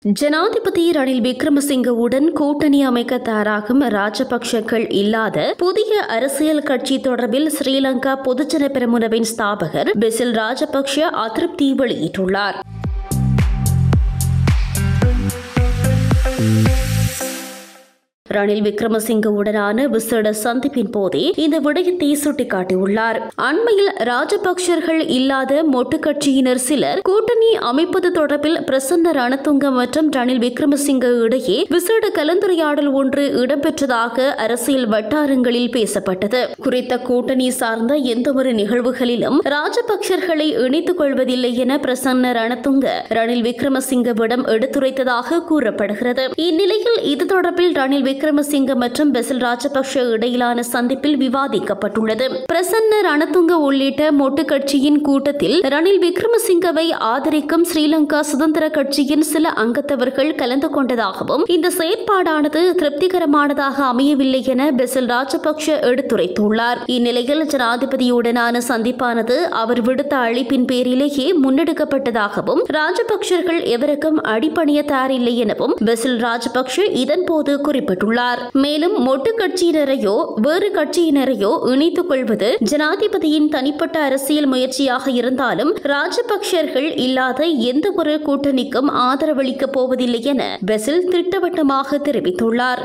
ஜனாதிபதி ரணில் விக்ரமசிங்கவுடன் கூட்டணி அமைக்க தயாராகும் ராஜபக்ஷக்கள் இல்லாத புதிய அரசியல் கட்சி தொடர்பில் ஸ்ரீலங்கா பொதுஜன பெரமுனவின் ஸ்தாபகர் பெசில் ராஜபக்ஷ அதிருப்தி வெளியிட்டுள்ளார். ரணில் விக்ரமசிங்கவுடனான விசேட சந்திப்பின் போதே இந்த விடயத்தை சுட்டிக்காட்டியுள்ளார். அண்மையில் ராஜபக்சர்கள் இல்லாத மொட்டு கட்சியினர் சிலர் கூட்டணி அமைப்பது தொடர்பில் பிரசன்ன ரணதுங்க மற்றும் ரணில் விக்ரமசிங்க இடையே விசேட கலந்துரையாடல் ஒன்று இடம்பெற்றதாக அரசியல் வட்டாரங்களில் பேசப்பட்டது. குறித்த கூட்டணி சார்ந்த எந்தவொரு நிகழ்வுகளிலும் ராஜபக்சர்களை இணைத்துக் கொள்வதில்லை என பிரசன்ன ரணதுங்க ரணில் விக்ரமசிங்கவிடம் எடுத்துரைத்ததாக கூறப்படுகிறது. இந்நிலையில் இது தொடர்பில் ரணில் விக்ரமசிங்க மற்றும் பெசில் ராஜபக்ஷ இடையிலான சந்திப்பில் விவாதிக்கப்பட்டுள்ளது. பிரசன்ன ரணதுங்க உள்ளிட்ட மொட்டு கட்சியின் கூட்டத்தில் ரணில் விக்ரமசிங்கவை ஆதரிக்கும் ஸ்ரீலங்கா சுதந்திர கட்சியின் சில அங்கத்தவர்கள் கலந்து கொண்டதாகவும் இந்த செயற்பாடானது திருப்திகரமானதாக அமையவில்லை என பெசில் ராஜபக்ஷ எடுத்துரைத்துள்ளார். இந்நிலையில் ஜனாதிபதியுடனான சந்திப்பானது அவர் விடுத்த அழைப்பின் பேரிலேயே முன்னெடுக்கப்பட்டதாகவும் ராஜபக்சர்கள் எவருக்கும் அடிபணிய தயாரில்லை எனவும் பெசில் ராஜபக்ஷ இதன்போது குறிப்பிட்டுள்ளார். மேலும் மொட்டு கட்சியினரையோ வேறு கட்சியினரையோ இணைத்துக் கொள்வது ஜனாதிபதியின் தனிப்பட்ட அரசியல் முயற்சியாக இருந்தாலும் ராஜபக்சர்கள் இல்லாத எந்த ஒரு கூட்டணிக்கும் ஆதரவளிக்கப் போவதில்லை என பெசில் திட்டவட்டமாக தெரிவித்துள்ளார்.